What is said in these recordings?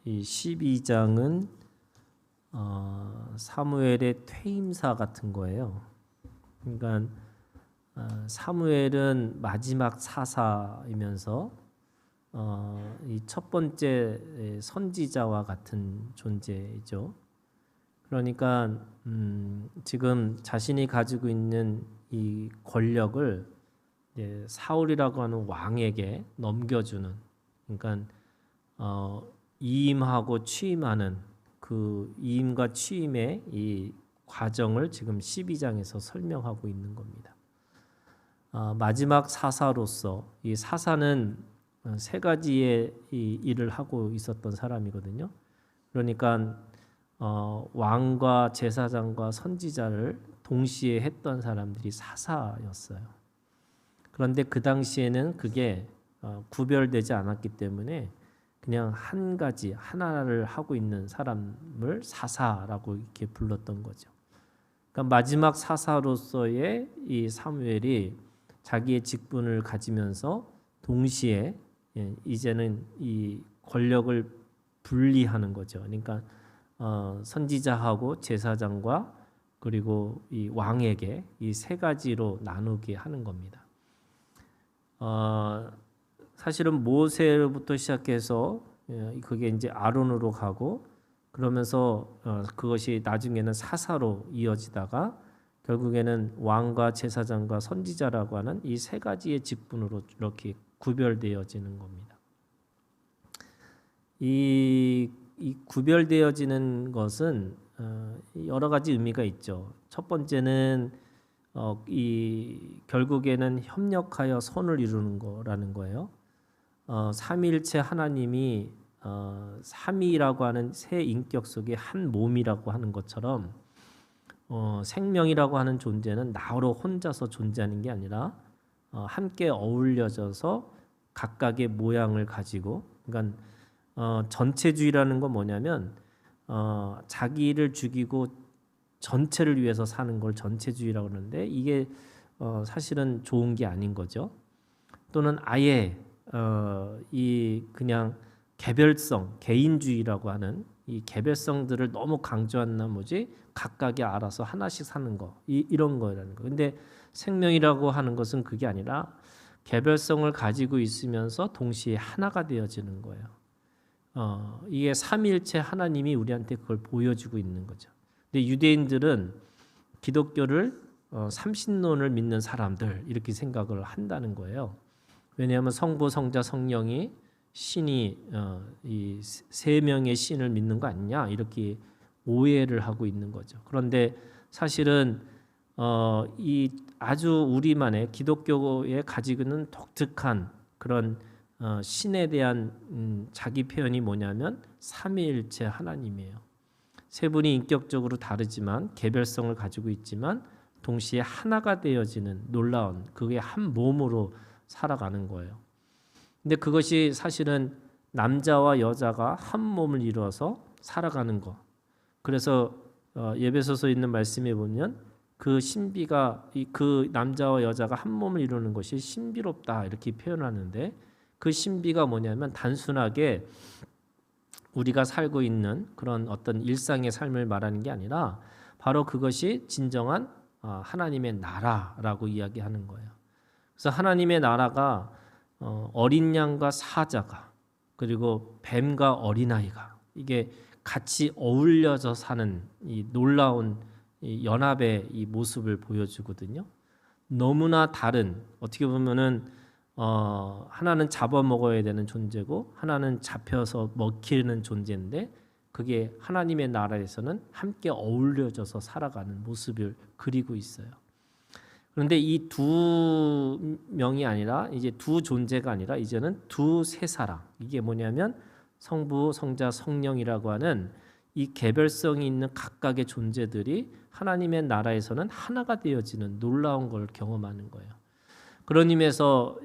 이 12장은 사무엘의 퇴임사 같은 거예요. 그러니까 사무엘은 마지막 사사이면서 이 첫 번째 선지자와 같은 존재이죠. 그러니까 지금 자신이 가지고 있는 이 권력을 사울이라고 하는 왕에게 넘겨주는, 그러니까 이임하고 취임하는 그 이임과 취임의 이 과정을 지금 12장에서 설명하고 있는 겁니다. 마지막 사사로서 이 사사는 세 가지의 이 일을 하고 있었던 사람이거든요. 그러니까 왕과 제사장과 선지자를 동시에 했던 사람들이 사사였어요. 그런데 그 당시에는 그게 구별되지 않았기 때문에 그냥 한 가지 하나를 하고 있는 사람을 사사라고 이렇게 불렀던 거죠. 그러니까 마지막 사사로서의 이 사무엘이 자기의 직분을 가지면서 동시에 이제는 이 권력을 분리하는 거죠. 그러니까 선지자하고 제사장과 그리고 이 왕에게 이 세 가지로 나누게 하는 겁니다. 사실은 모세로부터 시작해서 그게 이제 아론으로 가고 그러면서 그것이 나중에는 사사로 이어지다가 결국에는 왕과 제사장과 선지자라고 하는 이 세 가지의 직분으로 이렇게 구별되어지는 겁니다. 이 구별되어지는 것은 여러 가지 의미가 있죠. 첫 번째는 결국에는 협력하여 선을 이루는 거라는 거예요. 삼위일체 하나님이 삼위라고 하는 세 인격 속에 한 몸이라고 하는 것처럼 생명이라고 하는 존재는 나로 혼자서 존재하는 게 아니라 함께 어울려져서 각각의 모양을 가지고, 그러니까 전체주의라는 건 뭐냐면 자기를 죽이고 전체를 위해서 사는 걸 전체주의라고 하는데 이게 사실은 좋은 게 아닌 거죠. 또는 아예 이 그냥 개별성, 개인주의라고 하는 이 개별성들을 너무 강조한 나머지 각각이 알아서 하나씩 사는 거, 이런 거라는 거. 근데 생명이라고 하는 것은 그게 아니라 개별성을 가지고 있으면서 동시에 하나가 되어지는 거예요. 이게 삼위일체 하나님이 우리한테 그걸 보여주고 있는 거죠. 근데 유대인들은 기독교를 삼신론을 믿는 사람들 이렇게 생각을 한다는 거예요. 왜냐하면 성부, 성자, 성령이 신이 이 세 명의 신을 믿는 거 아니냐 이렇게 오해를 하고 있는 거죠. 그런데 사실은 이 아주 우리만의 기독교에 가지고 있는 독특한 그런 신에 대한 자기 표현이 뭐냐면 삼위일체 하나님이에요. 세 분이 인격적으로 다르지만 개별성을 가지고 있지만 동시에 하나가 되어지는 놀라운, 그게 한 몸으로 살아가는 거예요. 근데 그것이 사실은 남자와 여자가 한 몸을 이루어서 살아가는 것. 그래서 에베소서에 있는 말씀에 보면 그 신비가 그 남자와 여자가 한 몸을 이루는 것이 신비롭다 이렇게 표현하는데 그 신비가 뭐냐면 단순하게 우리가 살고 있는 그런 어떤 일상의 삶을 말하는 게 아니라 바로 그것이 진정한 하나님의 나라라고 이야기하는 거예요. 그래서 하나님의 나라가 어린 양과 사자가 그리고 뱀과 어린아이가 이게 같이 어울려져 사는 이 놀라운 이 연합의 이 모습을 보여주거든요. 너무나 다른, 어떻게 보면은 하나는 잡아먹어야 되는 존재고 하나는 잡혀서 먹히는 존재인데 그게 하나님의 나라에서는 함께 어울려져서 살아가는 모습을 그리고 있어요. 그런데 이 두 명이 아니라 이제 두 존재가 아니라 이제는 두 세 사람, 이게 뭐냐면 성부, 성자, 성령이라고 하는 이 개별성이 있는 각각의 존재들이 하나님의 나라에서는 하나가 되어지는 놀라운 걸 경험하는 거예요. 그런 의미에서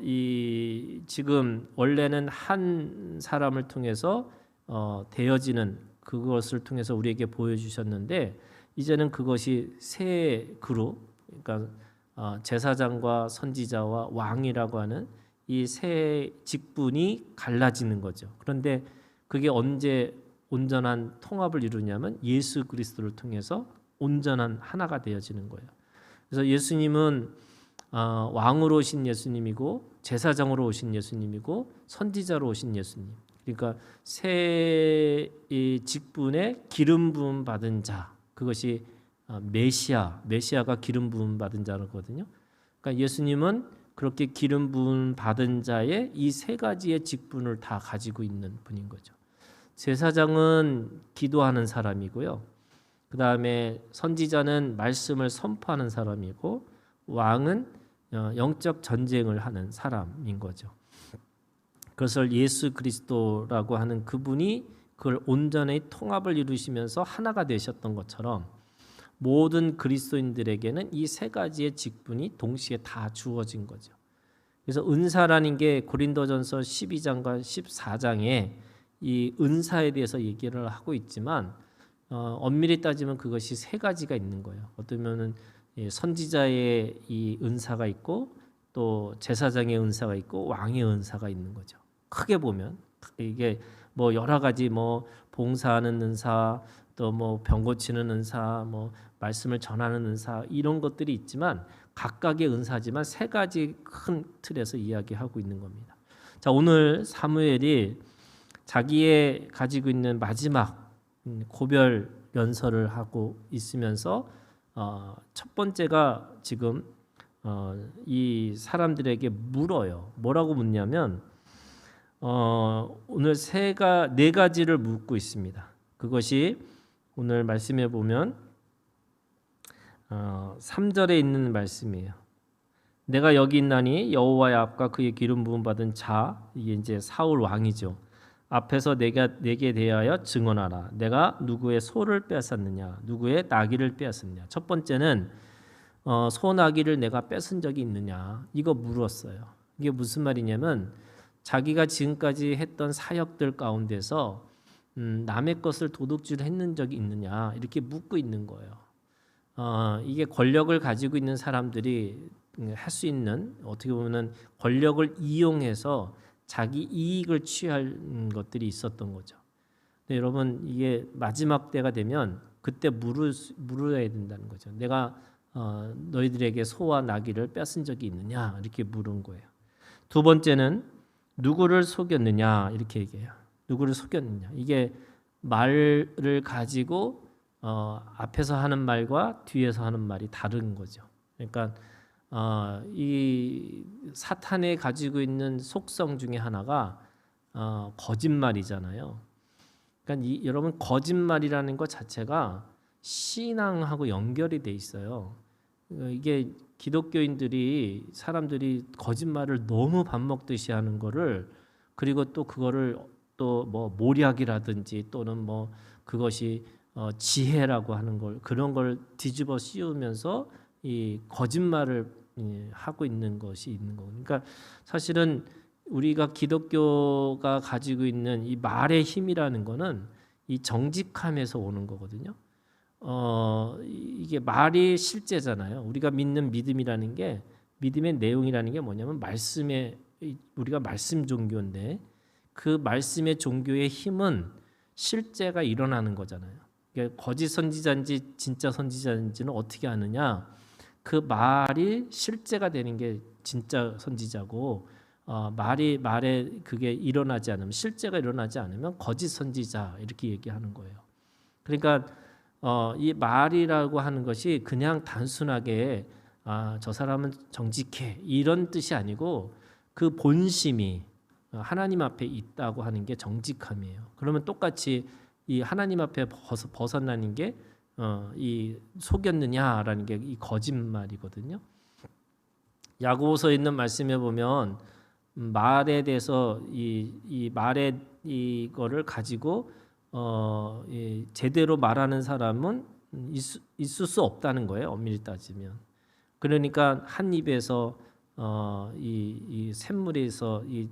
지금 원래는 한 사람을 통해서 되어지는 그것을 통해서 우리에게 보여주셨는데 이제는 그것이 세 그룹, 그러니까 제사장과 선지자와 왕이라고 하는 이 세 직분이 갈라지는 거죠. 그런데 그게 언제 온전한 통합을 이루냐면 예수 그리스도를 통해서 온전한 하나가 되어지는 거예요. 그래서 예수님은 왕으로 오신 예수님이고 제사장으로 오신 예수님이고 선지자로 오신 예수님. 그러니까 새 직분에 기름 부음 받은 자, 그것이 메시아가 기름 부음 받은 자거든요. 그러니까 예수님은 그렇게 기름 부음 받은 자의 이 세 가지의 직분을 다 가지고 있는 분인 거죠. 제사장은 기도하는 사람이고요. 그 다음에 선지자는 말씀을 선포하는 사람이고, 왕은 영적 전쟁을 하는 사람인 거죠. 그것을 예수 그리스도라고 하는 그분이 그걸 온전히 통합을 이루시면서 하나가 되셨던 것처럼 모든 그리스도인들에게는 이 세 가지의 직분이 동시에 다 주어진 거죠. 그래서 은사라는 게 고린도전서 12장과 14장에 이 은사에 대해서 얘기를 하고 있지만 엄밀히 따지면 그것이 세 가지가 있는 거예요. 어쩌면은 선지자의 이 은사가 있고 또 제사장의 은사가 있고 왕의 은사가 있는 거죠. 크게 보면 이게 뭐 여러 가지 뭐 봉사하는 은사, 또 뭐 병 고치는 은사, 뭐 말씀을 전하는 은사 이런 것들이 있지만 각각의 은사지만 세 가지 큰 틀에서 이야기하고 있는 겁니다. 자, 오늘 사무엘이 자기의 가지고 있는 마지막 고별 연설을 하고 있으면서 첫 번째가 지금 이 사람들에게 물어요. 뭐라고 묻냐면 오늘 네 가지를 묻고 있습니다. 그것이 오늘 말씀해 보면 3절에 있는 말씀이에요. 내가 여기 있나니 여호와의 앞과 그의 기름 부음 받은 자, 이게 이제 사울 왕이죠. 앞에서 내게 대하여 증언하라. 내가 누구의 소를 빼앗았느냐, 누구의 나귀를 빼앗았느냐. 첫 번째는 소 나귀를 내가 뺏은 적이 있느냐, 이거 물었어요. 이게 무슨 말이냐면 자기가 지금까지 했던 사역들 가운데서 남의 것을 도둑질 했는 적이 있느냐, 이렇게 묻고 있는 거예요. 이게 권력을 가지고 있는 사람들이 할 수 있는, 어떻게 보면 권력을 이용해서 자기 이익을 취할 것들이 있었던 거죠. 근데 여러분, 이게 마지막 때가 되면 그때 물어야 된다는 거죠. 내가 너희들에게 소와 나귀를 뺏은 적이 있느냐, 이렇게 물은 거예요. 두 번째는 누구를 속였느냐, 이렇게 얘기해요. 누구를 속였느냐. 이게 말을 가지고 앞에서 하는 말과 뒤에서 하는 말이 다른 거죠. 그러니까 이 사탄이 가지고 있는 속성 중에 하나가 거짓말이잖아요. 그러니까 여러분, 거짓말이라는 것 자체가 신앙하고 연결이 돼 있어요. 이게 기독교인들이, 사람들이 거짓말을 너무 밥 먹듯이 하는 거를, 그리고 또 그거를 또 뭐 모략이라든지 또는 뭐 그것이 지혜라고 하는 걸, 그런 걸 뒤집어 씌우면서 이 거짓말을 하고 있는 것이 있는 거고. 그러니까 사실은 우리가 기독교가 가지고 있는 이 말의 힘이라는 거는 이 정직함에서 오는 거거든요. 이게 말이 실제잖아요. 우리가 믿는 믿음이라는 게, 믿음의 내용이라는 게 뭐냐면 우리가 말씀 종교인데 그 말씀의 종교의 힘은 실제가 일어나는 거잖아요. 그러니까 거짓 선지자인지 진짜 선지자인지는 어떻게 아느냐? 그 말이 실제가 되는 게 진짜 선지자고, 말에 그게 일어나지 않으면, 실제가 일어나지 않으면 거짓 선지자, 이렇게 얘기하는 거예요. 그러니까 이 말이라고 하는 것이 그냥 단순하게 저 사람은 정직해, 이런 뜻이 아니고 그 본심이 하나님 앞에 있다고 하는 게 정직함이에요. 그러면 똑같이 이 하나님 앞에 벗어나는 게 이 속였느냐라는 게 이 거짓말이거든요. 야고보서에 있는 말씀에 보면 말에 대해서 이 말의 이거를 가지고 제대로 말하는 사람은 있을 수 없다는 거예요. 엄밀히 따지면. 그러니까 한 입에서 이 샘물에서 이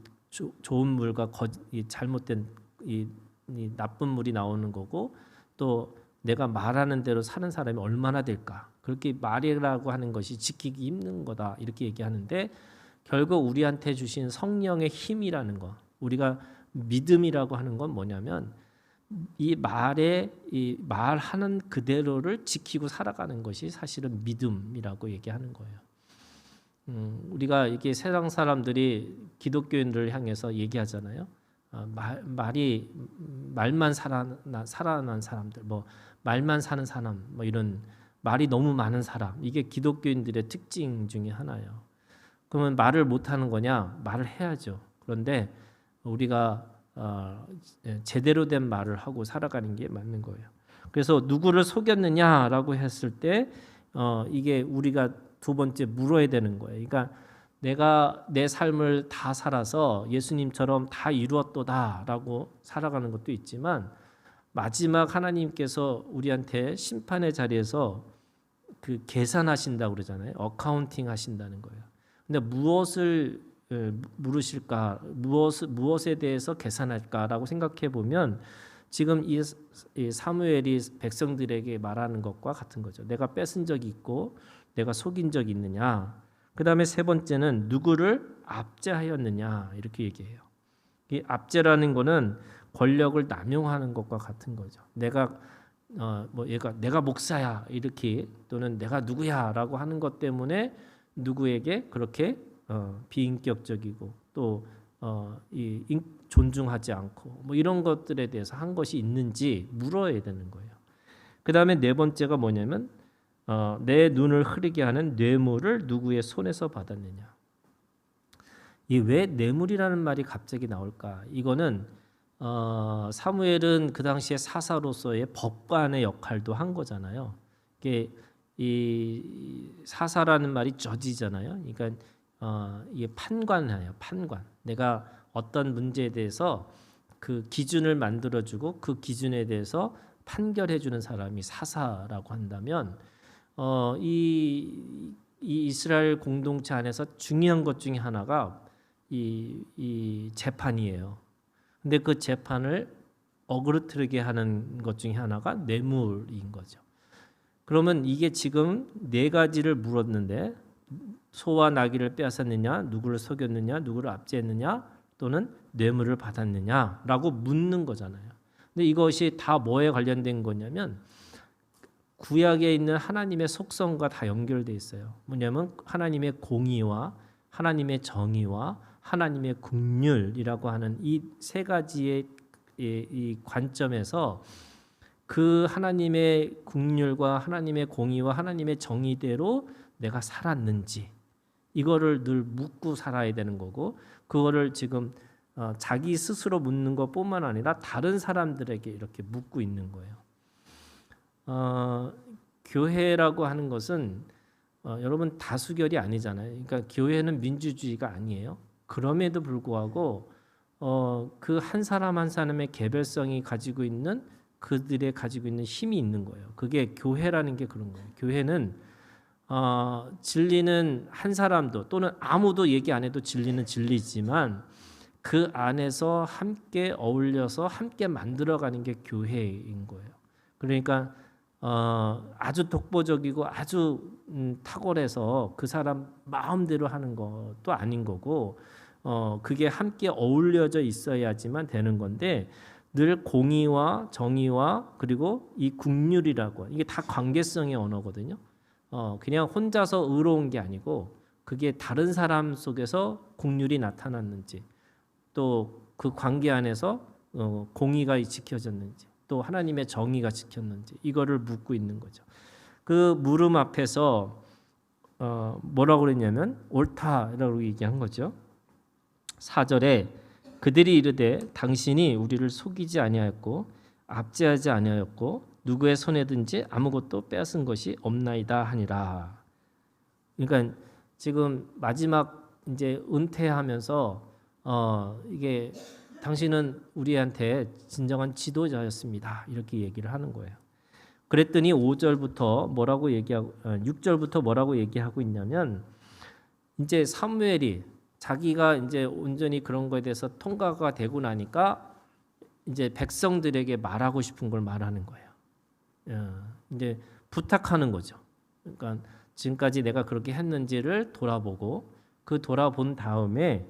좋은 물과 이 잘못된 이 나쁜 물이 나오는 거고, 또 내가 말하는 대로 사는 사람이 얼마나 될까? 그렇게 말이라고 하는 것이 지키기 힘든 거다, 이렇게 얘기하는데, 결국 우리한테 주신 성령의 힘이라는 거, 우리가 믿음이라고 하는 건 뭐냐면 이 말하는 그대로를 지키고 살아가는 것이 사실은 믿음이라고 얘기하는 거예요. 우리가 이게 세상 사람들이 기독교인들을 향해서 얘기하잖아요. 말만 살아난 사람들, 뭐 말만 사는 사람, 뭐 이런 말이 너무 많은 사람, 이게 기독교인들의 특징 중에 하나예요. 그러면 말을 못 하는 거냐? 말을 해야죠. 그런데 우리가 제대로 된 말을 하고 살아가는 게 맞는 거예요. 그래서 누구를 속였느냐라고 했을 때 이게 우리가 두 번째 물어야 되는 거예요. 그러니까 내가 내 삶을 다 살아서 예수님처럼 다 이루었도다라고 살아가는 것도 있지만 마지막 하나님께서 우리한테 심판의 자리에서 그 계산하신다고 그러잖아요. 어카운팅 하신다는 거예요. 근데 무엇을 물으실까? 무엇에 대해서 계산할까라고 생각해 보면 지금 이 사무엘이 백성들에게 말하는 것과 같은 거죠. 내가 뺏은 적이 있고 내가 속인 적이 있느냐. 그 다음에 세 번째는 누구를 압제하였느냐 이렇게 얘기해요. 이 압제라는 거는 권력을 남용하는 것과 같은 거죠. 내가 내가 목사야 이렇게 또는 내가 누구야라고 하는 것 때문에 누구에게 그렇게 비인격적이고 또 존중하지 않고 뭐 이런 것들에 대해서 한 것이 있는지 물어야 되는 거예요. 그 다음에 네 번째가 뭐냐면 내 눈을 흐리게 하는 뇌물을 누구의 손에서 받았느냐. 이 왜 뇌물이라는 말이 갑자기 나올까? 이거는 사무엘은 그 당시에 사사로서의 법관의 역할도 한 거잖아요. 이게 이 사사라는 말이 저지잖아요. 그러니까 이게 판관이에요. 판관. 내가 어떤 문제에 대해서 그 기준을 만들어주고 그 기준에 대해서 판결해주는 사람이 사사라고 한다면 이 이스라엘 공동체 안에서 중요한 것 중에 하나가 이 재판이에요. 근데 그 재판을 어그러뜨리게 하는 것 중에 하나가 뇌물인 거죠. 그러면 이게 지금 네 가지를 물었는데 소와 나귀를 빼앗았느냐, 누구를 속였느냐, 누구를 압제했느냐, 또는 뇌물을 받았느냐라고 묻는 거잖아요. 근데 이것이 다 뭐에 관련된 거냐면 구약에 있는 하나님의 속성과 다 연결돼 있어요. 뭐냐면 하나님의 공의와 하나님의 정의와 하나님의 긍휼이라고 하는 이 세 가지의 이 관점에서 그 하나님의 긍휼과 하나님의 공의와 하나님의 정의대로 내가 살았는지 이거를 늘 묻고 살아야 되는 거고 그거를 지금 자기 스스로 묻는 것뿐만 아니라 다른 사람들에게 이렇게 묻고 있는 거예요. 교회라고 하는 것은 여러분 다수결이 아니잖아요. 그러니까 교회는 민주주의가 아니에요. 그럼에도 불구하고 그 한 사람 한 사람의 개별성이 가지고 있는 그들의 가지고 있는 힘이 있는 거예요. 그게 교회라는 게 그런 거예요. 교회는 진리는 한 사람도 또는 아무도 얘기 안 해도 진리는 진리지만 그 안에서 함께 어울려서 함께 만들어가는 게 교회인 거예요. 그러니까 아주 독보적이고 아주 탁월해서 그 사람 마음대로 하는 것도 아닌 거고 그게 함께 어울려져 있어야지만 되는 건데 늘 공의와 정의와 그리고 이 긍휼이라고 이게 다 관계성의 언어거든요. 그냥 혼자서 의로운 게 아니고 그게 다른 사람 속에서 긍휼이 나타났는지 또 그 관계 안에서 공의가 지켜졌는지 또 하나님의 정의가 지켰는지 이거를 묻고 있는 거죠. 그 물음 앞에서 뭐라고 그랬냐면 옳다라고 얘기한 거죠. 4절에 그들이 이르되 당신이 우리를 속이지 아니하였고 압제하지 아니하였고 누구의 손에든지 아무것도 빼앗은 것이 없나이다 하니라. 그러니까 지금 마지막 이제 은퇴하면서 이게 당신은 우리한테 진정한 지도자였습니다. 이렇게 얘기를 하는 거예요. 그랬더니 5절부터 뭐라고 얘기하고 6절부터 뭐라고 얘기하고 있냐면 이제 사무엘이 자기가 이제 온전히 그런 거에 대해서 통과가 되고 나니까 이제 백성들에게 말하고 싶은 걸 말하는 거예요. 이제 부탁하는 거죠. 그러니까 지금까지 내가 그렇게 했는지를 돌아보고 그 돌아본 다음에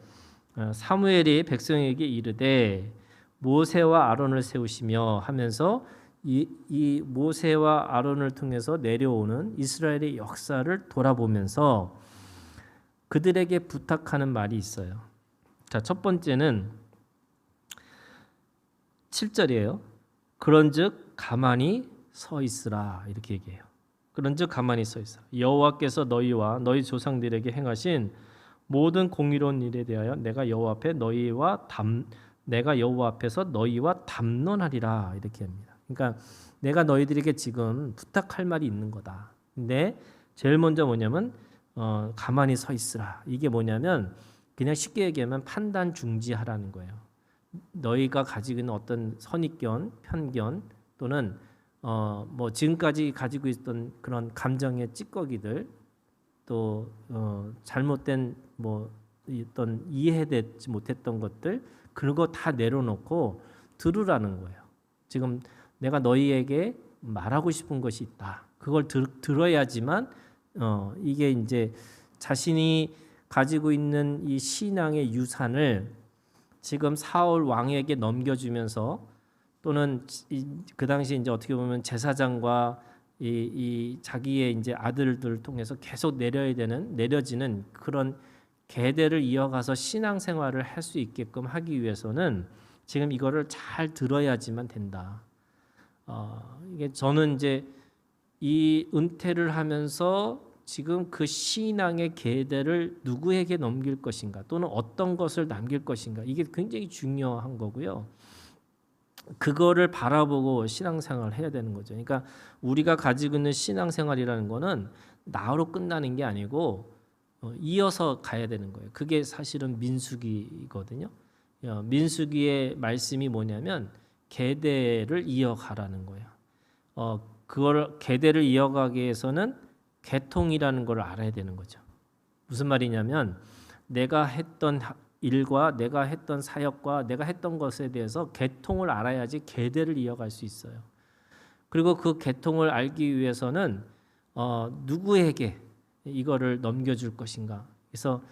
사무엘이 백성에게 이르되 모세와 아론을 세우시며 하면서 이 모세와 아론을 통해서 내려오는 이스라엘의 역사를 돌아보면서 그들에게 부탁하는 말이 있어요. 자, 첫 번째는 7절이에요. 그런즉 가만히 서 있으라 이렇게 얘기해요. 그런즉 가만히 서 있으라. 여호와께서 너희와 너희 조상들에게 행하신 모든 공의로운 일에 대하여 내가 여호와 앞에서 너희와 담론하리라 이렇게 합니다. 그러니까 내가 너희들에게 지금 부탁할 말이 있는 거다. 근데 제일 먼저 뭐냐면 가만히 서 있으라. 이게 뭐냐면 그냥 쉽게 얘기하면 판단 중지하라는 거예요. 너희가 가지고 있는 어떤 선입견, 편견 또는 뭐 지금까지 가지고 있던 그런 감정의 찌꺼기들 또 잘못된 뭐 어떤 이해되지 못했던 것들 그런 거 다 내려놓고 들으라는 거예요. 지금 내가 너희에게 말하고 싶은 것이 있다. 그걸 들어야지만 이게 이제 자신이 가지고 있는 이 신앙의 유산을 지금 사울 왕에게 넘겨주면서 또는 그 당시 이제 어떻게 보면 제사장과 이 자기의 이제 아들들을 통해서 계속 내려지는 그런 계대를 이어가서 신앙생활을 할 수 있게끔 하기 위해서는 지금 이거를 잘 들어야지만 된다. 이게 저는 이제 이 은퇴를 하면서 지금 그 신앙의 계대를 누구에게 넘길 것인가 또는 어떤 것을 남길 것인가 이게 굉장히 중요한 거고요. 그거를 바라보고 신앙생활을 해야 되는 거죠. 그러니까 우리가 가지고 있는 신앙생활이라는 거는 나로 끝나는 게 아니고 이어서 가야 되는 거예요. 그게 사실은 민수기거든요. 민수기의 말씀이 뭐냐면 계대를 이어가라는 거예요. 그걸 계대를 이어가기 위해서는 계통이라는 걸 알아야 되는 거죠. 무슨 말이냐면 내가 했던 일과 내가 했던 사역과 내가 했던 것에 대해서 계통을 알아야지 계대를 이어갈 수 있어요. 그리고 그 계통을 알기 위해서는 누구에게 이거를 넘겨줄 것인가. 그래서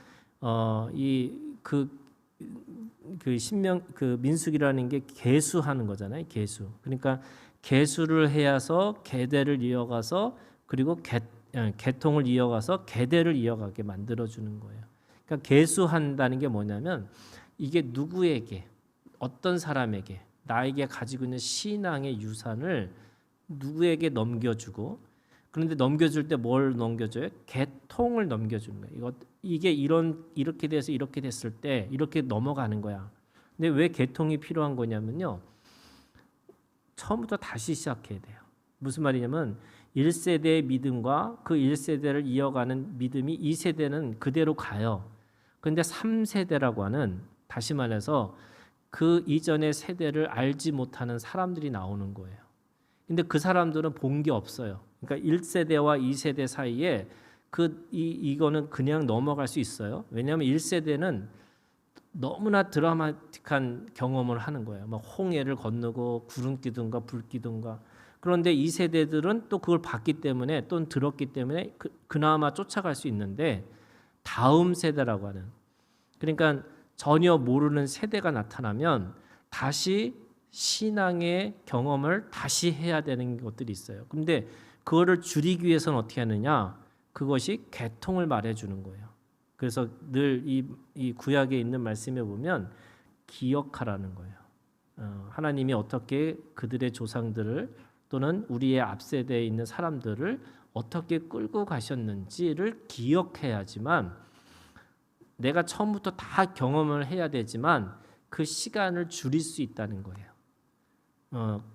그 민수기라는 게 계수하는 거잖아요. 계수. 그러니까 계수를 해야서 계대를 이어가서 그리고 계통을 이어가서 계대를 이어가게 만들어주는 거예요. 그러니까 계수한다는 게 뭐냐면 이게 누구에게 어떤 사람에게 나에게 가지고 있는 신앙의 유산을 누구에게 넘겨주고 그런데 넘겨줄 때 뭘 넘겨줘요? 계통을 넘겨주는 거예요. 이게 이렇게 돼서 이렇게 됐을 때 이렇게 넘어가는 거야. 근데 왜 계통이 필요한 거냐면요. 처음부터 다시 시작해야 돼요. 무슨 말이냐면 1세대의 믿음과 그 1세대를 이어가는 믿음이 2세대는 그대로 가요. 그런데 3세대라고 하는 다시 말해서 그 이전의 세대를 알지 못하는 사람들이 나오는 거예요. 근데 그 사람들은 본 게 없어요. 그러니까 1세대와 2세대 사이에 이거는 그냥 넘어갈 수 있어요. 왜냐하면 1세대는 너무나 드라마틱한 경험을 하는 거예요. 막 홍해를 건너고 구름 기둥과 불 기둥과 그런데 2세대들은 또 그걸 봤기 때문에 또 들었기 때문에 그나마 쫓아갈 수 있는데 다음 세대라고 하는 그러니까 전혀 모르는 세대가 나타나면 다시 신앙의 경험을 다시 해야 되는 것들이 있어요. 그런데 그거를 줄이기 위해서는 어떻게 하느냐? 그것이 계통을 말해주는 거예요. 그래서 늘 이 구약에 있는 말씀에 보면 기억하라는 거예요. 하나님이 어떻게 그들의 조상들을 또는 우리의 앞세대에 있는 사람들을 어떻게 끌고 가셨는지를 기억해야지만 내가 처음부터 다 경험을 해야 되지만 그 시간을 줄일 수 있다는 거예요.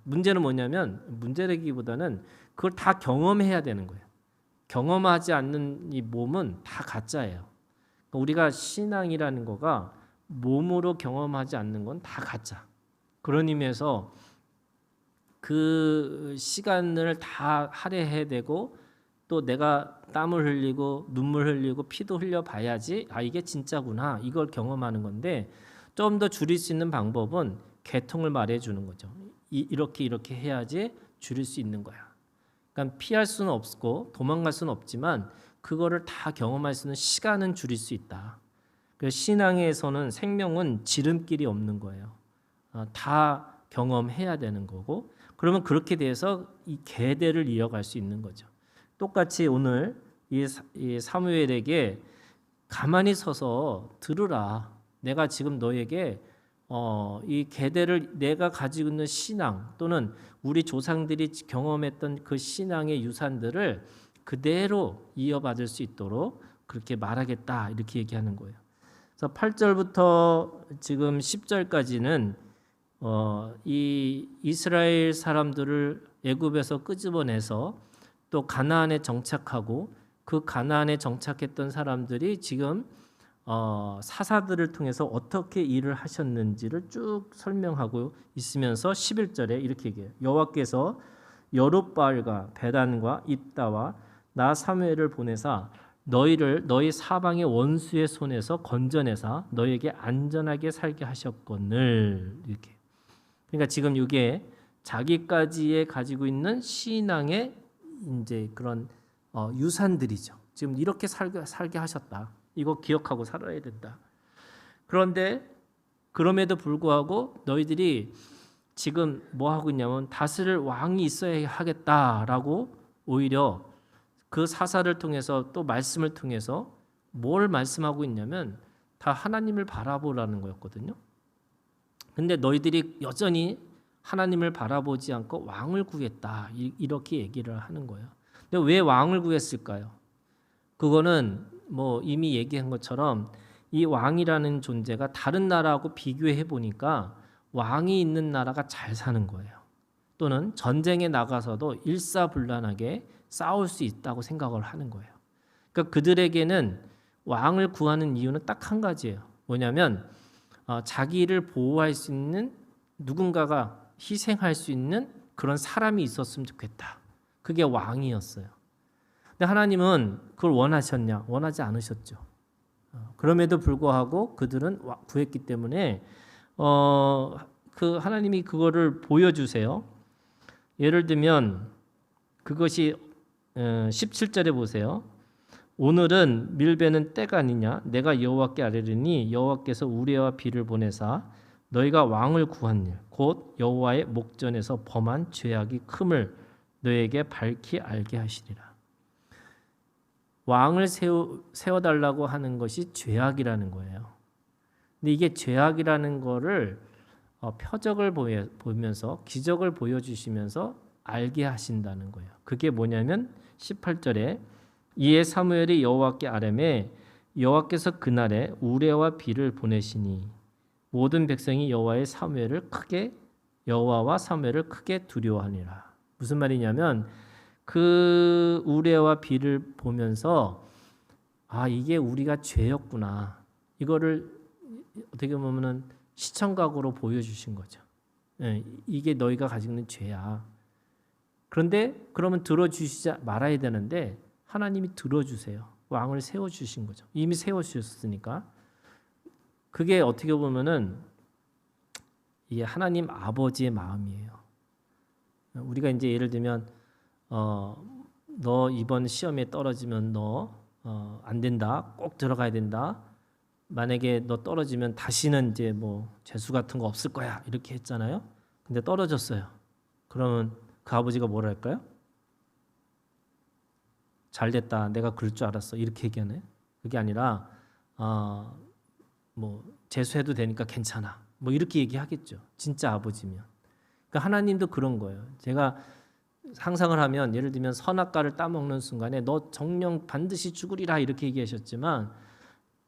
문제는 뭐냐면 문제라기보다는 그걸 다 경험해야 되는 거예요. 경험하지 않는 이 몸은 다 가짜예요. 우리가 신앙이라는 거가 몸으로 경험하지 않는 건 다 가짜. 그런 의미에서 그 시간을 다 할애해야 되고 또 내가 땀을 흘리고 눈물 흘리고 피도 흘려 봐야지 이게 진짜구나 이걸 경험하는 건데 좀 더 줄일 수 있는 방법은 계통을 말해주는 거죠. 이렇게 해야지 줄일 수 있는 거야. 그러니까 피할 수는 없고 도망갈 수는 없지만 그거를 다 경험할 수 있는 시간은 줄일 수 있다. 그래서 신앙에서는 생명은 지름길이 없는 거예요. 다 경험해야 되는 거고, 그러면 그렇게 돼서 이 계대를 이어갈 수 있는 거죠. 똑같이 오늘 이 사무엘에게 가만히 서서 들으라. 내가 지금 너에게 이 계대를 내가 가지고 있는 신앙 또는 우리 조상들이 경험했던 그 신앙의 유산들을 그대로 이어받을 수 있도록 그렇게 말하겠다 이렇게 얘기하는 거예요. 그래서 8절부터 지금 10절까지는 이 이스라엘 사람들을 애굽에서 끄집어내서 또 가나안에 정착하고 그 가나안에 정착했던 사람들이 지금 사사들을 통해서 어떻게 일을 하셨는지를 쭉 설명하고 있으면서 11절에 이렇게 얘기해요. 여호와께서 여룻바알과 베단과 입다와 나 사무엘을 보내사 너희를 너희 사방의 원수의 손에서 건져내사 너희에게 안전하게 살게 하셨거늘. 이렇게. 그러니까 지금 이게 자기까지의 가지고 있는 신앙의 이제 그런 유산들이죠. 지금 이렇게 살게 하셨다. 이거 기억하고 살아야 된다. 그런데 그럼에도 불구하고 너희들이 지금 뭐 하고 있냐면 다스릴 왕이 있어야 하겠다라고 오히려 그 사사를 통해서 또 말씀을 통해서 뭘 말씀하고 있냐면 다 하나님을 바라보라는 거였거든요. 근데 너희들이 여전히 하나님을 바라보지 않고 왕을 구했다. 이렇게 얘기를 하는 거예요. 근데 왜 왕을 구했을까요? 그거는 뭐 이미 얘기한 것처럼 이 왕이라는 존재가 다른 나라하고 비교해 보니까 왕이 있는 나라가 잘 사는 거예요. 또는 전쟁에 나가서도 일사불란하게 싸울 수 있다고 생각을 하는 거예요. 그러니까 그들에게는 왕을 구하는 이유는 딱 한 가지예요. 뭐냐면 자기를 보호할 수 있는 누군가가 희생할 수 있는 그런 사람이 있었으면 좋겠다. 그게 왕이었어요. 근데 하나님은 그걸 원하셨냐? 원하지 않으셨죠. 그럼에도 불구하고 그들은 구했기 때문에 그 하나님이 그거를 보여주세요. 예를 들면 그것이 17절에 보세요. 오늘은 밀베는 때가 아니냐? 내가 여호와께 아뢰리니 여호와께서 우레와 비를 보내사 너희가 왕을 구한 일, 곧 여호와의 목전에서 범한 죄악이 큼을 너에게 밝히 알게 하시리라. 왕을 세워달라고 하는 것이 죄악이라는 거예요. 근데 이게 죄악이라는 거를 표적을 보면서 기적을 보여주시면서 알게 하신다는 거예요. 그게 뭐냐면 18절에 이에 사무엘이 여호와께 아뢰매 여호와께서 그날에 우레와 비를 보내시니 모든 백성이 여호와와 사무엘을 크게 두려워하니라. 무슨 말이냐면 그 우레와 비를 보면서 이게 우리가 죄였구나. 이거를 어떻게 보면은 시청각으로 보여주신 거죠. 이게 너희가 가지고 있는 죄야. 그런데 그러면 들어주시지 말아야 되는데 하나님이 들어주세요. 왕을 세워주신 거죠. 이미 세워주셨으니까. 그게 어떻게 보면은 이게 하나님 아버지의 마음이에요. 우리가 이제 예를 들면 너 이번 시험에 떨어지면 너 안 된다. 꼭 들어가야 된다. 만약에 너 떨어지면 다시는 이제 뭐 재수 같은 거 없을 거야. 이렇게 했잖아요. 근데 떨어졌어요. 그러면 그 아버지가 뭐라 할까요? 잘 됐다. 내가 그럴 줄 알았어. 이렇게 얘기하네. 그게 아니라 뭐 재수해도 되니까 괜찮아. 뭐 이렇게 얘기하겠죠. 진짜 아버지면. 그러니까 하나님도 그런 거예요. 제가 상상을 하면 예를 들면 선악과를 따먹는 순간에 너 정령 반드시 죽으리라 이렇게 얘기하셨지만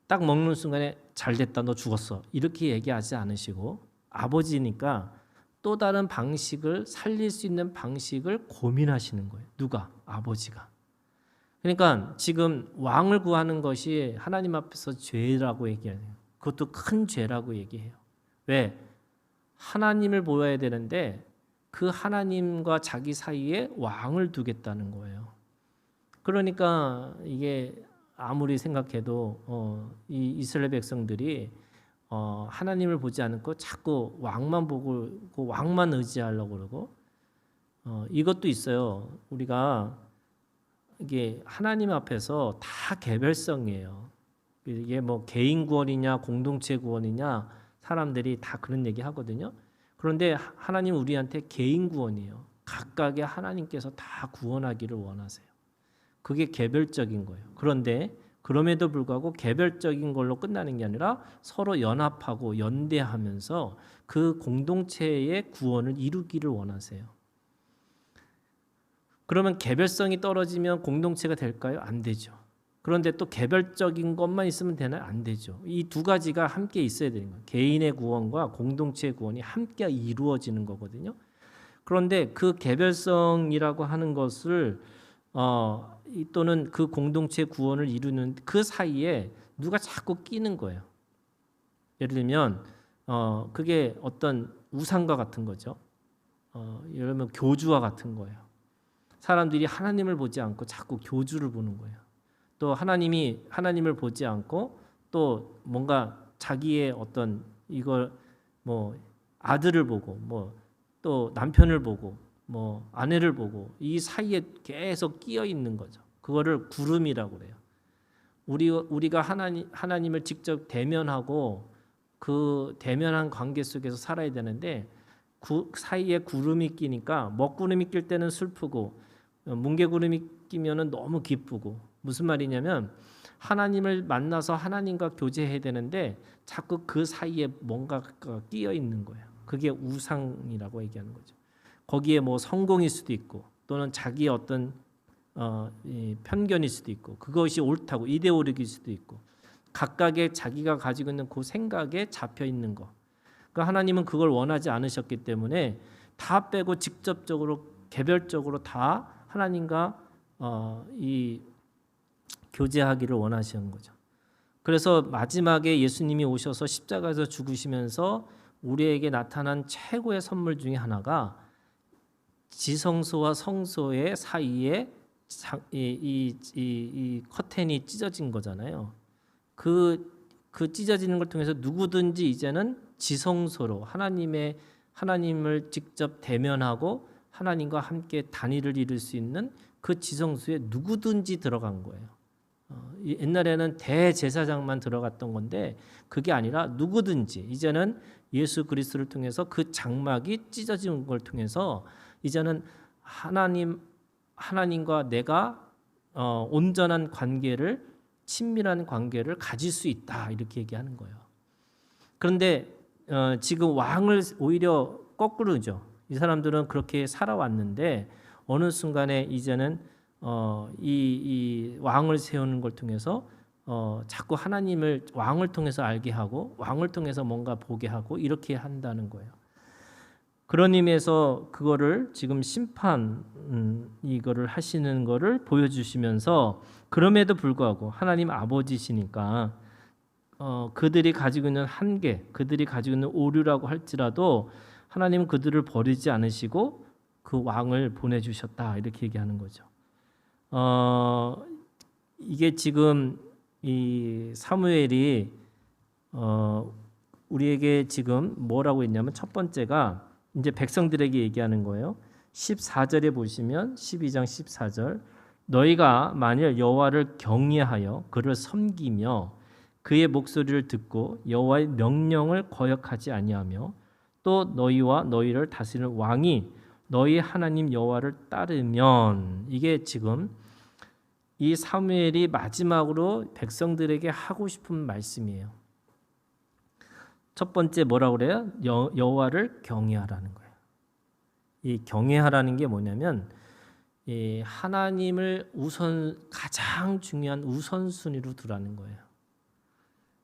딱 먹는 순간에 잘 됐다. 너 죽었어. 이렇게 얘기하지 않으시고 아버지니까 또 다른 방식을 살릴 수 있는 방식을 고민하시는 거예요. 누가? 아버지가. 그러니까 지금 왕을 구하는 것이 하나님 앞에서 죄라고 얘기해요. 그것도 큰 죄라고 얘기해요. 왜? 하나님을 보여야 되는데 그 하나님과 자기 사이에 왕을 두겠다는 거예요. 그러니까 이게 아무리 생각해도 이 이스라엘 백성들이 하나님을 보지 않고 자꾸 왕만 보고 왕만 의지하려고 그러고 이것도 있어요. 우리가 이게 하나님 앞에서 다 개별성이에요. 이게 뭐 개인 구원이냐 공동체 구원이냐 사람들이 다 그런 얘기 하거든요. 그런데 하나님 우리한테 개인 구원이에요. 각각의 하나님께서 다 구원하기를 원하세요. 그게 개별적인 거예요. 그런데 그럼에도 불구하고 개별적인 걸로 끝나는 게 아니라 서로 연합하고 연대하면서 그 공동체의 구원을 이루기를 원하세요. 그러면 개별성이 떨어지면 공동체가 될까요? 안 되죠. 그런데 또 개별적인 것만 있으면 되나요? 안 되죠. 이 두 가지가 함께 있어야 되는 거예요. 개인의 구원과 공동체의 구원이 함께 이루어지는 거거든요. 그런데 그 개별성이라고 하는 것을 또는 그 공동체 구원을 이루는 그 사이에 누가 자꾸 끼는 거예요. 예를 들면 그게 어떤 우상과 같은 거죠. 예를 들면 교주와 같은 거예요. 사람들이 하나님을 보지 않고 자꾸 교주를 보는 거예요. 또 하나님을 보지 않고 또 뭔가 자기의 어떤 이걸 뭐 아들을 보고 뭐 또 남편을 보고 뭐 아내를 보고 이 사이에 계속 끼어 있는 거죠. 그거를 구름이라고 그래요. 우리가 하나님을 직접 대면하고 그 대면한 관계 속에서 살아야 되는데 그 사이에 구름이 끼니까 먹구름이 낄 때는 슬프고 뭉게구름이 끼면은 너무 기쁘고 무슨 말이냐면 하나님을 만나서 하나님과 교제해야 되는데 자꾸 그 사이에 뭔가가 끼어 있는 거예요. 그게 우상이라고 얘기하는 거죠. 거기에 뭐 성공일 수도 있고 또는 자기의 어떤 편견일 수도 있고 그것이 옳다고 이데올로기일 수도 있고 각각의 자기가 가지고 있는 그 생각에 잡혀 있는 거. 그러니까 하나님은 그걸 원하지 않으셨기 때문에 다 빼고 직접적으로 개별적으로 다 하나님과 이 교제하기를 원하시는 거죠. 그래서 마지막에 예수님이 오셔서 십자가에서 죽으시면서 우리에게 나타난 최고의 선물 중에 하나가 지성소와 성소의 사이에 이 커튼이 찢어진 거잖아요. 그 찢어지는 걸 통해서 누구든지 이제는 지성소로 하나님을 직접 대면하고 하나님과 함께 단일을 이룰 수 있는 그 지성소에 누구든지 들어간 거예요. 옛날에는 대제사장만 들어갔던 건데 그게 아니라 누구든지 이제는 예수 그리스도를 통해서 그 장막이 찢어진 걸 통해서 이제는 하나님과 내가 온전한 관계를 친밀한 관계를 가질 수 있다 이렇게 얘기하는 거예요. 그런데 지금 왕을 오히려 거꾸로죠. 이 사람들은 그렇게 살아왔는데 어느 순간에 이제는 이 왕을 세우는 걸 통해서 자꾸 하나님을 왕을 통해서 알게 하고 왕을 통해서 뭔가 보게 하고 이렇게 한다는 거예요. 그런 의미에서 그거를 지금 심판 이거를 하시는 거를 보여주시면서 그럼에도 불구하고 하나님 아버지시니까 그들이 가지고 있는 한계, 그들이 가지고 있는 오류라고 할지라도 하나님은 그들을 버리지 않으시고 그 왕을 보내주셨다 이렇게 얘기하는 거죠. 이게 지금 이 사무엘이 우리에게 지금 뭐라고 했냐면 첫 번째가 이제 백성들에게 얘기하는 거예요. 14절에 보시면 12장 14절 너희가 만일 여호와를 경외하여 그를 섬기며 그의 목소리를 듣고 여호와의 명령을 거역하지 아니하며 또 너희와 너희를 다스리는 왕이 너희 하나님 여호와를 따르면 이게 지금 이 사무엘이 마지막으로 백성들에게 하고 싶은 말씀이에요. 첫 번째 뭐라고 그래요? 여호와를 경외하라는 거예요. 이 경외하라는 게 뭐냐면 이 하나님을 가장 중요한 우선순위로 두라는 거예요.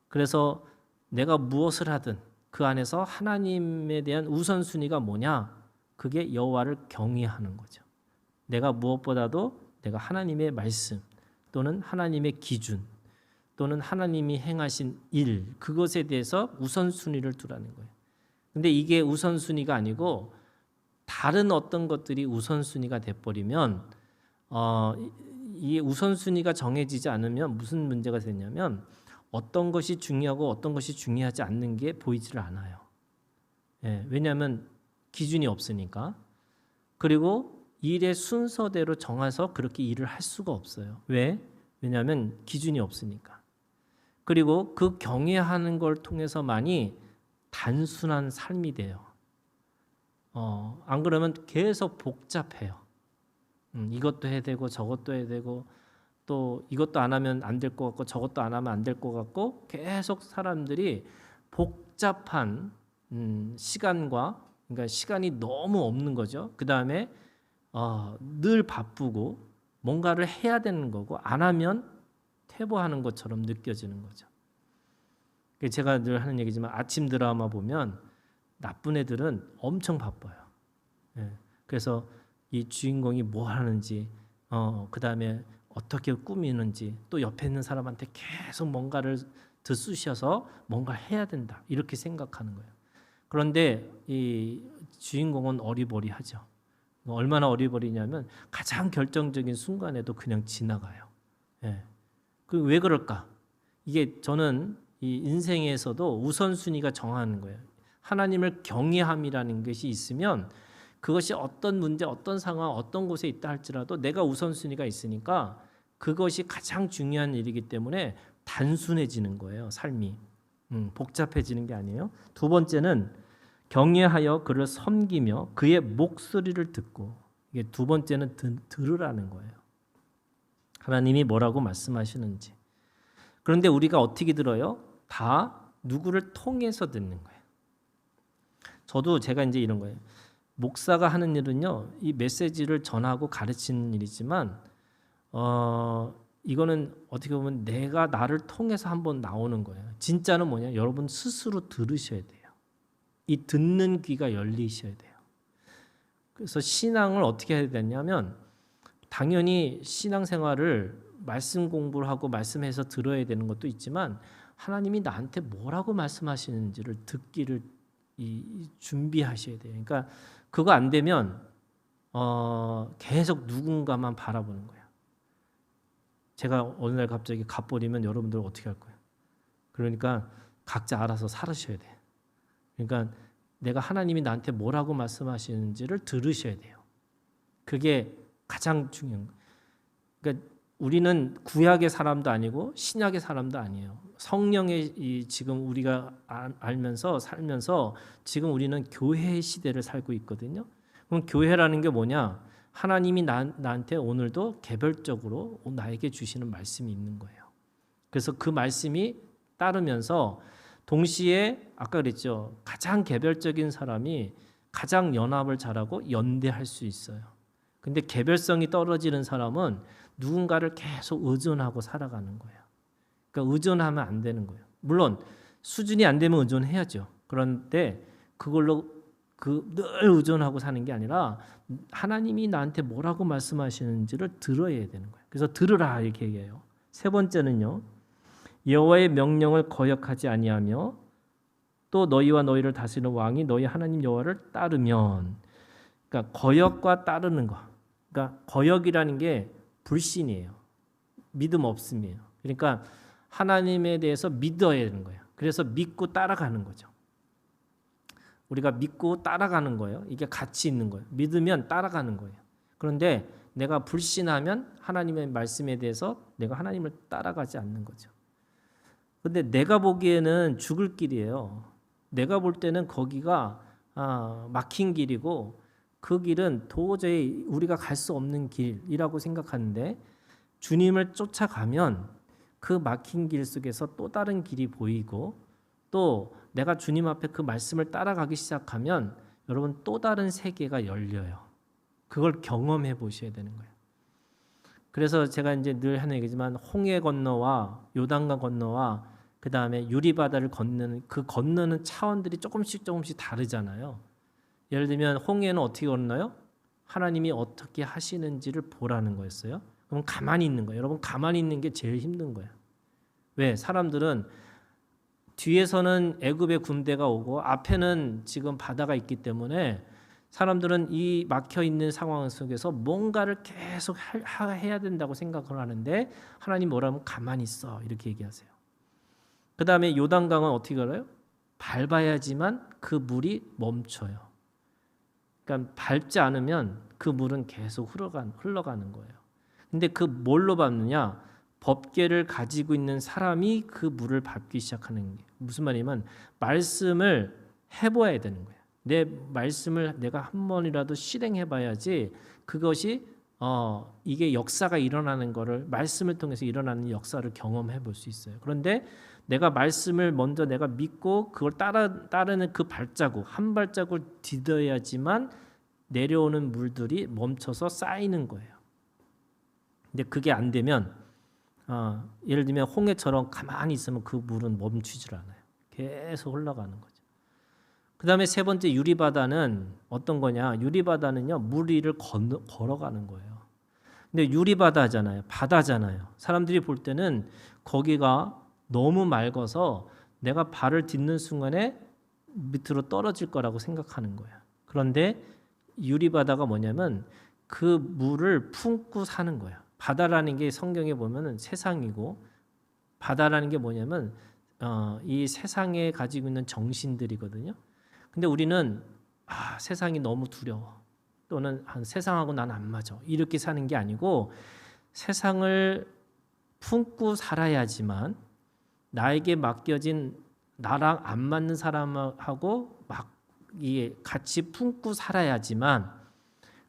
그래서 내가 무엇을 하든 그 안에서 하나님에 대한 우선순위가 뭐냐? 그게 여호와를 경외하는 거죠. 내가 무엇보다도 내가 하나님의 말씀 또는 하나님의 기준 또는 하나님이 행하신 일 그것에 대해서 우선순위를 두라는 거예요. 근데 이게 우선순위가 아니고 다른 어떤 것들이 우선순위가 돼버리면 이 우선순위가 정해지지 않으면 무슨 문제가 되냐면 어떤 것이 중요하고 어떤 것이 중요하지 않는 게 보이지를 않아요. 왜냐하면 기준이 없으니까. 그리고 일의 순서대로 정해서 그렇게 일을 할 수가 없어요. 왜? 왜냐하면 기준이 없으니까. 그리고 그 경외하는 걸 통해서만이 단순한 삶이 돼요. 안 그러면 계속 복잡해요. 이것도 해야 되고 저것도 해야 되고 또 이것도 안 하면 안 될 것 같고 저것도 안 하면 안 될 것 같고 계속 사람들이 복잡한 시간과 그러니까 시간이 너무 없는 거죠. 그 다음에 늘 바쁘고 뭔가를 해야 되는 거고 안 하면 퇴보하는 것처럼 느껴지는 거죠. 제가 늘 하는 얘기지만 아침 드라마 보면 나쁜 애들은 엄청 바빠요. 예. 그래서 이 주인공이 뭐 하는지, 그 다음에 어떻게 꾸미는지, 또 옆에 있는 사람한테 계속 뭔가를 드쑤셔서 뭔가 해야 된다 이렇게 생각하는 거예요. 그런데 이 주인공은 어리버리하죠. 얼마나 어리버리냐면 가장 결정적인 순간에도 그냥 지나가요. 예. 그 왜 그럴까? 이게 저는 이 인생에서도 우선순위가 정하는 거예요. 하나님을 경외함이라는 것이 있으면 그것이 어떤 문제, 어떤 상황, 어떤 곳에 있다 할지라도 내가 우선순위가 있으니까 그것이 가장 중요한 일이기 때문에 단순해지는 거예요. 삶이 복잡해지는 게 아니에요. 두 번째는 경외하여 그를 섬기며 그의 목소리를 듣고, 이게 두 번째는 들으라는 거예요. 하나님이 뭐라고 말씀하시는지. 그런데 우리가 어떻게 들어요? 다 누구를 통해서 듣는 거예요. 저도 제가 이제 이런 거예요. 목사가 하는 일은요, 이 메시지를 전하고 가르치는 일이지만, 이거는 어떻게 보면 내가 나를 통해서 한번 나오는 거예요. 진짜는 뭐냐? 여러분 스스로 들으셔야 돼요. 이 듣는 귀가 열리셔야 돼요. 그래서 신앙을 어떻게 해야 되냐면, 당연히 신앙생활을 말씀 공부를 하고 말씀해서 들어야 되는 것도 있지만 하나님이 나한테 뭐라고 말씀하시는지를 듣기를 준비하셔야 돼요. 그러니까 그거 안 되면 계속 누군가만 바라보는 거예요. 제가 어느 날 갑자기 갚버리면 여러분들 어떻게 할 거예요? 그러니까 각자 알아서 살으셔야 돼요. 그러니까 내가 하나님이 나한테 뭐라고 말씀하시는지를 들으셔야 돼요. 그게 가장 중요한 거예요. 그러니까 우리는 구약의 사람도 아니고 신약의 사람도 아니에요. 성령의 지금 우리가 알면서 살면서 지금 우리는 교회의 시대를 살고 있거든요. 그럼 교회라는 게 뭐냐? 하나님이 나한테 오늘도 개별적으로 나에게 주시는 말씀이 있는 거예요. 그래서 그 말씀이 따르면서 동시에 아까 그랬죠. 가장 개별적인 사람이 가장 연합을 잘하고 연대할 수 있어요. 근데 개별성이 떨어지는 사람은 누군가를 계속 의존하고 살아가는 거예요. 그러니까 의존하면 안 되는 거예요. 물론 수준이 안 되면 의존해야죠. 그런데 그걸로 늘 의존하고 사는 게 아니라 하나님이 나한테 뭐라고 말씀하시는지를 들어야 되는 거예요. 그래서 들으라 이렇게 얘기해요. 세 번째는요. 여호와의 명령을 거역하지 아니하며 또 너희와 너희를 다스리는 왕이 너희 하나님 여호와를 따르면, 그러니까 거역과 따르는 거. 그러니까 거역이라는 게 불신이에요. 믿음 없음이에요. 그러니까 하나님에 대해서 믿어야 되는 거예요. 그래서 믿고 따라가는 거죠. 우리가 믿고 따라가는 거예요. 이게 같이 있는 거예요. 믿으면 따라가는 거예요. 그런데 내가 불신하면 하나님의 말씀에 대해서 내가 하나님을 따라가지 않는 거죠. 근데 내가 보기에는 죽을 길이에요. 내가 볼 때는 거기가 막힌 길이고 그 길은 도저히 우리가 갈 수 없는 길이라고 생각하는데, 주님을 쫓아가면 그 막힌 길 속에서 또 다른 길이 보이고, 또 내가 주님 앞에 그 말씀을 따라가기 시작하면 여러분 또 다른 세계가 열려요. 그걸 경험해 보셔야 되는 거예요. 그래서 제가 이제 늘 하는 얘기지만 홍해 건너와 요단강 건너와 그 다음에 유리바다를 건너는 그 건너는 차원들이 조금씩 다르잖아요. 예를 들면 홍해는 어떻게 건너요? 하나님이 어떻게 하시는지를 보라는 거였어요. 그럼 가만히 있는 거예요. 여러분 가만히 있는 게 제일 힘든 거예요. 왜? 사람들은 뒤에서는 애굽의 군대가 오고 앞에는 지금 바다가 있기 때문에 사람들은 이 막혀 있는 상황 속에서 뭔가를 계속 해야 된다고 생각을 하는데, 하나님 뭐라면 가만히 있어 이렇게 얘기하세요. 그 다음에 요단강은 어떻게 걸어요? 밟아야지만 그 물이 멈춰요. 그러니까 밟지 않으면 그 물은 계속 흘러가는 거예요. 근데 그 뭘로 밟느냐? 법궤를 가지고 있는 사람이 그 물을 밟기 시작하는 게 무슨 말이냐면 말씀을 해보아야 되는 거예요. 내 말씀을 내가 한 번이라도 실행해 봐야지 그것이 이게 역사가 일어나는 거를 말씀을 통해서 일어나는 역사를 경험해 볼 수 있어요. 그런데 내가 말씀을 먼저 내가 믿고 그걸 따르는 그 발자국 한 발자국을 디뎌야지만 내려오는 물들이 멈춰서 쌓이는 거예요. 근데 그게 안 되면 예를 들면 홍해처럼 가만히 있으면 그 물은 멈추질 않아요. 계속 흘러가는 거죠. 그 다음에 세 번째 유리바다는 어떤 거냐? 유리바다는요, 물 위를 걸어가는 거예요. 근데 유리바다잖아요. 바다잖아요. 사람들이 볼 때는 거기가 너무 맑아서 내가 발을 딛는 순간에 밑으로 떨어질 거라고 생각하는 거예요. 그런데 유리바다가 뭐냐면 그 물을 품고 사는 거예요. 바다라는 게 성경에 보면은 세상이고 바다라는 게 뭐냐면 이 세상에 가지고 있는 정신들이거든요. 근데 우리는 세상이 너무 두려워. 또는 세상하고 난 안 맞아. 이렇게 사는 게 아니고 세상을 품고 살아야지만 나에게 맡겨진 나랑 안 맞는 사람하고 막 이게 같이 품고 살아야지만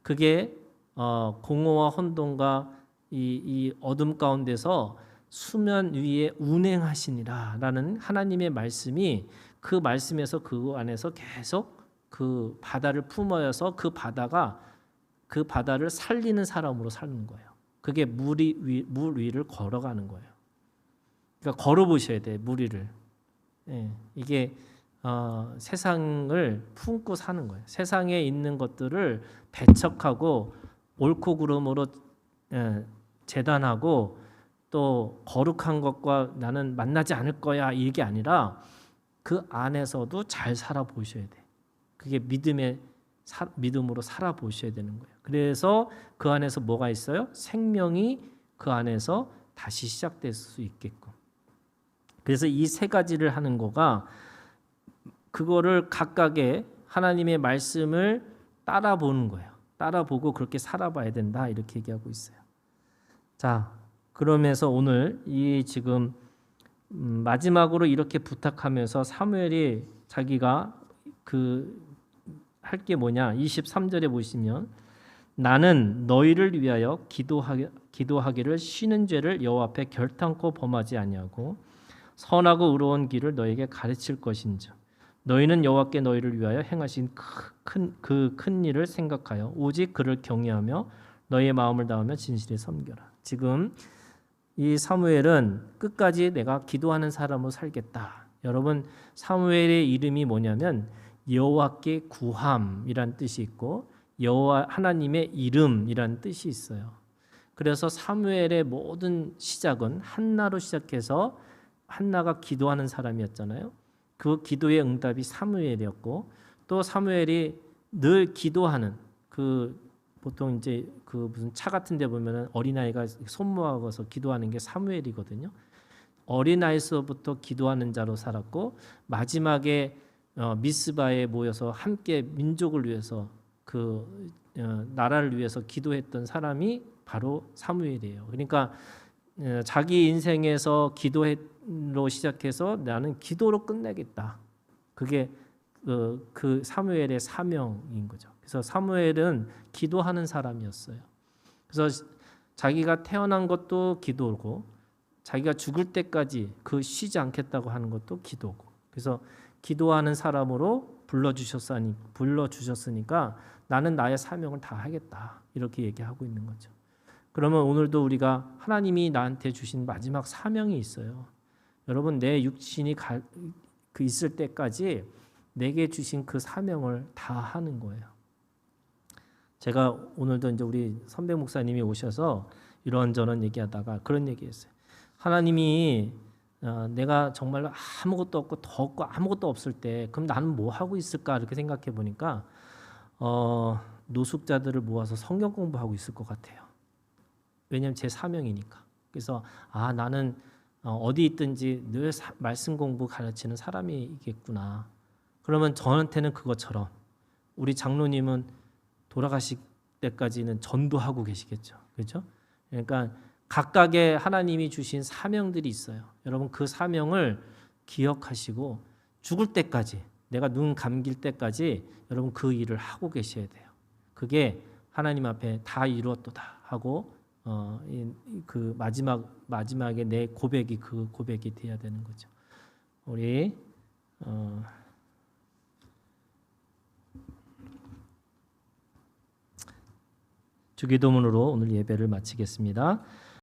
그게 공허와 혼돈과 이 어둠 가운데서 수면 위에 운행하시니라라는 하나님의 말씀이 그 말씀에서 그 안에서 계속 그 바다를 품어서 그 바다를 살리는 사람으로 사는 거예요. 그게 물 위를 걸어가는 거예요. 그러니까 걸어보셔야 돼, 물 위를. 이게 세상을 품고 사는 거예요. 세상에 있는 것들을 배척하고 옳고 그름으로 재단하고 또 거룩한 것과 나는 만나지 않을 거야 이게 아니라 그 안에서도 잘 살아보셔야 돼. 그게 믿음으로 살아보셔야 되는 거예요. 그래서 그 안에서 뭐가 있어요? 생명이 그 안에서 다시 시작될 수 있게끔. 그래서 이 세 가지를 하는 거가 그거를 각각의 하나님의 말씀을 따라보는 거예요. 따라보고 그렇게 살아봐야 된다 이렇게 얘기하고 있어요. 자, 그러면서 오늘 이 지금 마지막으로 이렇게 부탁하면서 사무엘이 자기가 할 게 뭐냐? 23절에 보시면 나는 너희를 위하여 기도하기를 쉬는 죄를 여호와 앞에 결탄코 범하지 아니하고 선하고 의로운 길을 너에게 가르칠 것인즉 너희는 여호와께 너희를 위하여 행하신 큰 일을 생각하여 오직 그를 경외하며 너희의 마음을 다하며 진실히 섬겨라. 지금 이 사무엘은 끝까지 내가 기도하는 사람으로 살겠다. 여러분 사무엘의 이름이 뭐냐면 여호와께 구함이란 뜻이 있고 여호와 하나님의 이름이란 뜻이 있어요. 그래서 사무엘의 모든 시작은 한나로 시작해서 한나가 기도하는 사람이었잖아요. 그 기도의 응답이 사무엘이었고 또 사무엘이 늘 기도하는 보통 이제 무슨 차 같은 데 보면은 어린아이가 손 모아서 기도하는 게 사무엘이거든요. 어린아이서부터 기도하는 자로 살았고 마지막에 미스바에 모여서 함께 민족을 위해서 나라를 위해서 기도했던 사람이 바로 사무엘이에요. 그러니까 자기 인생에서 기도로 시작해서 나는 기도로 끝내겠다. 그게 그 사무엘의 사명인 거죠. 그래서 사무엘은 기도하는 사람이었어요. 그래서 자기가 태어난 것도 기도고 자기가 죽을 때까지 쉬지 않겠다고 하는 것도 기도고. 그래서 기도하는 사람으로 불러주셨으니까 나는 나의 사명을 다 하겠다. 이렇게 얘기하고 있는 거죠. 그러면 오늘도 우리가 하나님이 나한테 주신 마지막 사명이 있어요. 여러분 내 육신이 있을 때까지 내게 주신 그 사명을 다 하는 거예요. 제가 오늘도 이제 우리 선배 목사님이 오셔서 이런저런 얘기하다가 그런 얘기했어요. 하나님이 내가 정말 아무것도 없고 더 없고 아무것도 없을 때 그럼 나는 뭐 하고 있을까 이렇게 생각해 보니까 노숙자들을 모아서 성경 공부하고 있을 것 같아요. 왜냐하면 제 사명이니까. 그래서 나는 어디 있든지 늘 말씀 공부 가르치는 사람이겠구나. 그러면 저한테는 그것처럼 우리 장로님은 돌아가실 때까지는 전도하고 계시겠죠. 그렇죠? 그러니까 각각의 하나님이 주신 사명들이 있어요. 여러분 그 사명을 기억하시고 죽을 때까지 내가 눈 감길 때까지 여러분 그 일을 하고 계셔야 돼요. 그게 하나님 앞에 다 이루었도다 하고 그 마지막에 내 고백이 그 고백이 돼야 되는 거죠. 우리 주기도문으로 오늘 예배를 마치겠습니다.